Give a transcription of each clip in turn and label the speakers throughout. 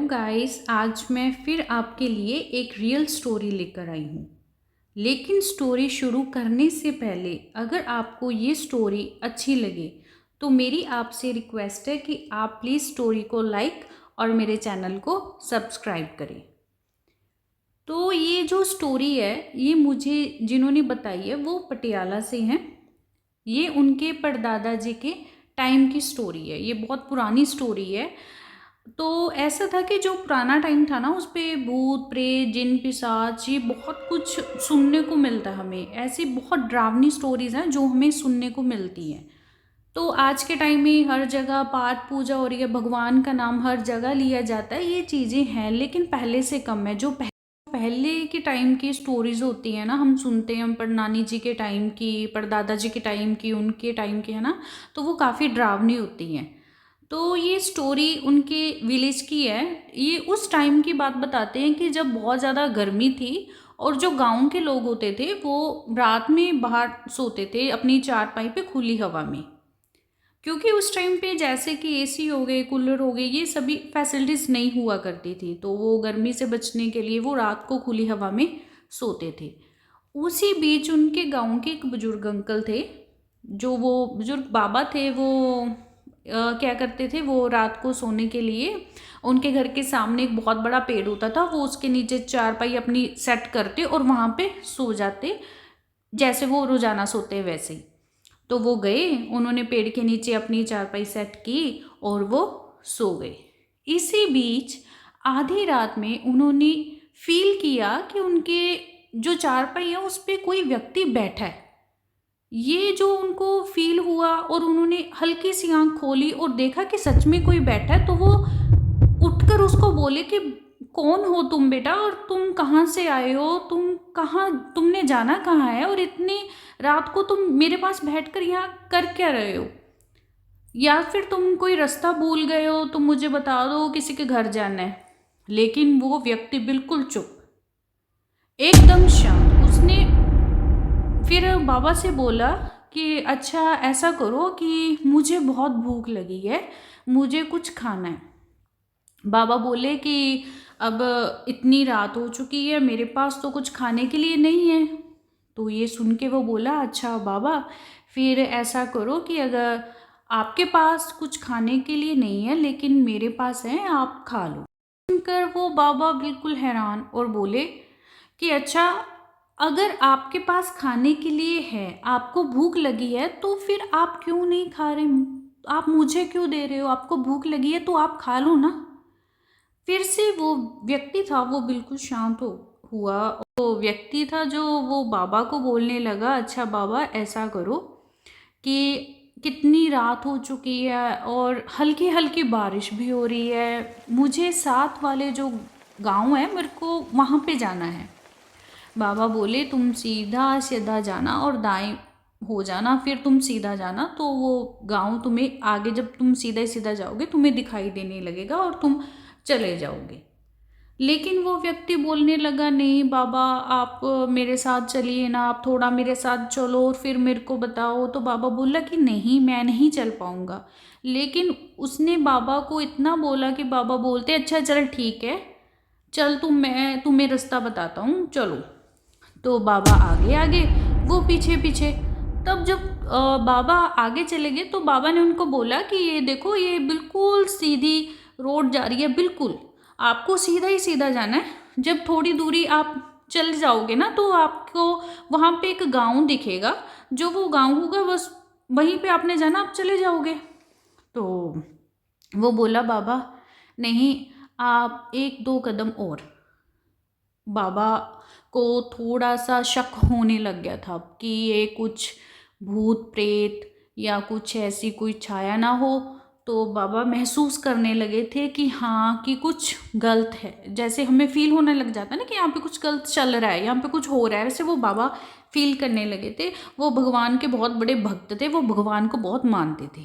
Speaker 1: Guys, आज मैं फिर आपके लिए एक रियल स्टोरी लेकर आई हूँ। लेकिन स्टोरी शुरू करने से पहले अगर आपको ये स्टोरी अच्छी लगे तो मेरी आपसे रिक्वेस्ट है कि आप प्लीज़ स्टोरी को लाइक और मेरे चैनल को सब्सक्राइब करें। तो ये जो स्टोरी है ये मुझे जिन्होंने बताई है वो पटियाला से हैं। ये उनके परदादा जी के टाइम की स्टोरी है। ये बहुत पुरानी स्टोरी है। तो ऐसा था कि जो पुराना टाइम था ना, उस पे भूत प्रेत जिन पिशाच ये बहुत कुछ सुनने को मिलता है। हमें ऐसी बहुत डरावनी स्टोरीज़ हैं जो हमें सुनने को मिलती हैं। तो आज के टाइम में हर जगह पाठ पूजा हो रही है, भगवान का नाम हर जगह लिया जाता है, ये चीज़ें हैं, लेकिन पहले से कम है। जो पहले के टाइम की स्टोरीज होती है ना, हम सुनते हैं पर नानी जी के टाइम की, परदादा जी के टाइम की, उनके टाइम की है ना, तो वो काफ़ी डरावनी होती हैं। तो ये स्टोरी उनके विलेज की है। ये उस टाइम की बात बताते हैं कि जब बहुत ज़्यादा गर्मी थी और जो गांव के लोग होते थे वो रात में बाहर सोते थे अपनी चारपाई पे खुली हवा में। क्योंकि उस टाइम पे जैसे कि एसी हो गए, कूलर हो गए, ये सभी फैसिलिटीज़ नहीं हुआ करती थी, तो वो गर्मी से बचने के लिए वो रात को खुली हवा में सोते थे। उसी बीच उनके गांव के एक बुजुर्ग अंकल थे। जो वो बुजुर्ग बाबा थे वो क्या करते थे, वो रात को सोने के लिए उनके घर के सामने एक बहुत बड़ा पेड़ होता था, वो उसके नीचे चारपाई अपनी सेट करते और वहाँ पे सो जाते, जैसे वो रोजाना सोते हैं वैसे ही। तो वो गए, उन्होंने पेड़ के नीचे अपनी चारपाई सेट की और वो सो गए। इसी बीच आधी रात में उन्होंने फील किया कि उनके जो चारपाई है उस पर कोई व्यक्ति बैठा है। ये जो उनको फील हुआ और उन्होंने हल्की सी आंख खोली और देखा कि सच में कोई बैठा है, तो वो उठकर उसको बोले कि कौन हो तुम बेटा, और तुम कहाँ से आए हो, तुमने जाना कहाँ है, और इतनी रात को तुम मेरे पास बैठकर यहाँ कर क्या रहे हो, या फिर तुम कोई रास्ता भूल गए हो, तुम मुझे बता दो, किसी के घर जाना है। लेकिन वो व्यक्ति बिल्कुल चुप, एकदम शांत। उसने फिर बाबा से बोला कि अच्छा ऐसा करो कि मुझे बहुत भूख लगी है, मुझे कुछ खाना है। बाबा बोले कि अब इतनी रात हो चुकी है, मेरे पास तो कुछ खाने के लिए नहीं है। तो ये सुन के वो बोला अच्छा बाबा, फिर ऐसा करो कि अगर आपके पास कुछ खाने के लिए नहीं है लेकिन मेरे पास है, आप खा लो। सुनकर वो बाबा बिल्कुल हैरान और बोले कि अच्छा, अगर आपके पास खाने के लिए है, आपको भूख लगी है, तो फिर आप क्यों नहीं खा रहे, आप मुझे क्यों दे रहे हो, आपको भूख लगी है तो आप खा लो ना। फिर से वो व्यक्ति था वो बिल्कुल शांत हुआ। वो व्यक्ति था जो वो बाबा को बोलने लगा अच्छा बाबा ऐसा करो कि कितनी रात हो चुकी है और हल्की हल्की बारिश भी हो रही है, मुझे साथ वाले जो गांव है मेरे को वहाँ पे जाना है। बाबा बोले तुम सीधा सीधा जाना और दाएं हो जाना, फिर तुम सीधा जाना तो वो गांव तुम्हें आगे, जब तुम सीधा ही सीधा जाओगे तुम्हें दिखाई देने लगेगा और तुम चले जाओगे। लेकिन वो व्यक्ति बोलने लगा नहीं बाबा, आप मेरे साथ चलिए ना, आप थोड़ा मेरे साथ चलो और फिर मेरे को बताओ। तो बाबा बोला कि नहीं मैं नहीं चल पाऊँगा। लेकिन उसने बाबा को इतना बोला कि बाबा बोलते अच्छा चल ठीक है, चल मैं तुम्हें रास्ता बताता हूँ चलो। तो बाबा आगे आगे, वो पीछे पीछे। तब जब बाबा आगे चले गए तो बाबा ने उनको बोला कि ये देखो ये बिल्कुल सीधी रोड जा रही है, बिल्कुल आपको सीधा ही सीधा जाना है। जब थोड़ी दूरी आप चल जाओगे ना तो आपको वहाँ पे एक गांव दिखेगा, जो वो गांव होगा बस वहीं पे आपने जाना, आप चले जाओगे। तो वो बोला बाबा नहीं, आप एक दो कदम और। बाबा को थोड़ा सा शक होने लग गया था कि ये कुछ भूत प्रेत या कुछ ऐसी कोई छाया ना हो। तो बाबा महसूस करने लगे थे कि हाँ कि कुछ गलत है, जैसे हमें फील होने लग जाता है ना कि यहाँ पे कुछ गलत चल रहा है, यहाँ पे कुछ हो रहा है, वैसे वो बाबा फील करने लगे थे। वो भगवान के बहुत बड़े भक्त थे, वो भगवान को बहुत मानते थे।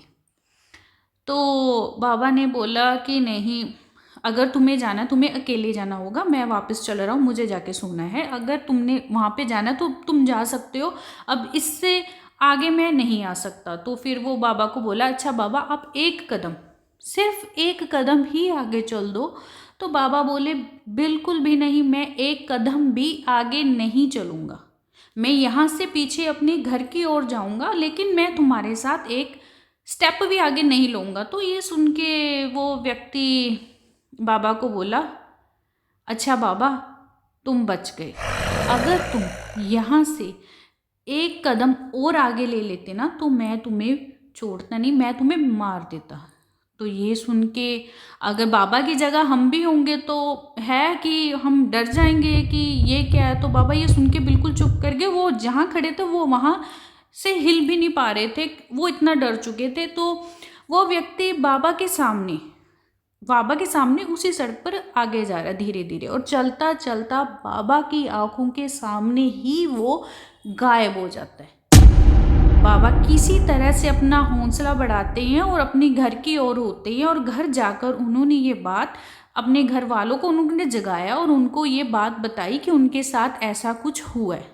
Speaker 1: तो बाबा ने बोला कि नहीं, अगर तुम्हें जाना तुम्हें अकेले जाना होगा, मैं वापस चल रहा हूँ, मुझे जाके सोना है, अगर तुमने वहाँ पे जाना तो तुम जा सकते हो, अब इससे आगे मैं नहीं आ सकता। तो फिर वो बाबा को बोला अच्छा बाबा आप एक कदम, सिर्फ एक कदम ही आगे चल दो तो बाबा बोले, बिल्कुल भी नहीं, मैं एक कदम भी आगे नहीं चलूँगा। मैं यहाँ से पीछे अपने घर की ओर जाऊँगा, लेकिन मैं तुम्हारे साथ एक स्टेप भी आगे नहीं लूँगा। तो ये सुन के वो व्यक्ति बाबा को बोला, अच्छा बाबा, तुम बच गए। अगर तुम यहाँ से एक कदम और आगे ले लेते ना तो मैं तुम्हें छोड़ता नहीं, मैं तुम्हें मार देता। तो ये सुन के अगर बाबा की जगह हम भी होंगे तो है कि हम डर जाएंगे कि ये क्या है। तो बाबा ये सुन के बिल्कुल चुप कर गए। वो जहाँ खड़े थे वो वहाँ से हिल भी नहीं पा रहे थे, वो इतना डर चुके थे। तो वो व्यक्ति बाबा के सामने उसी सड़क पर आगे जा रहा है धीरे धीरे, और चलता चलता बाबा की आंखों के सामने ही वो गायब हो जाता है। बाबा किसी तरह से अपना हौसला बढ़ाते हैं और अपने घर की ओर होते हैं, और घर जाकर उन्होंने ये बात अपने घर वालों को उन्होंने जगाया और उनको ये बात बताई कि उनके साथ ऐसा कुछ हुआ है।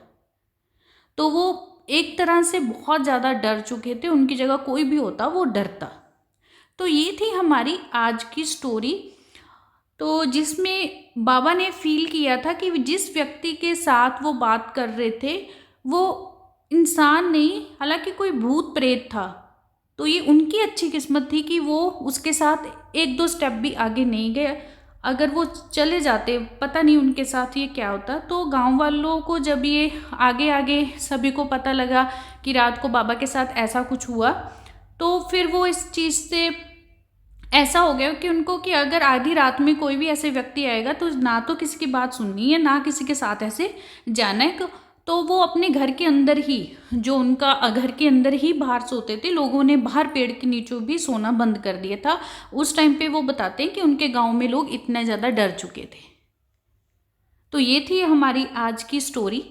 Speaker 1: तो वो एक तरह से बहुत ज़्यादा डर चुके थे, उनकी जगह कोई भी होता वो डरता। तो ये थी हमारी आज की स्टोरी, तो जिसमें बाबा ने फील किया था कि जिस व्यक्ति के साथ वो बात कर रहे थे वो इंसान नहीं, हालांकि कोई भूत प्रेत था। तो ये उनकी अच्छी किस्मत थी कि वो उसके साथ एक दो स्टेप भी आगे नहीं गए। अगर वो चले जाते, पता नहीं उनके साथ ये क्या होता। तो गांव वालों को जब ये आगे आगे सभी को पता लगा कि रात को बाबा के साथ ऐसा कुछ हुआ, तो फिर वो इस चीज़ से ऐसा हो गया कि उनको कि अगर आधी रात में कोई भी ऐसे व्यक्ति आएगा तो ना तो किसी की बात सुननी है, ना किसी के साथ ऐसे जाना है। तो वो अपने घर के अंदर ही, जो उनका घर के अंदर ही बाहर सोते थे, लोगों ने बाहर पेड़ के नीचे भी सोना बंद कर दिया था। उस टाइम पे वो बताते हैं कि उनके गांव में लोग इतने ज़्यादा डर चुके थे। तो ये थी हमारी आज की स्टोरी।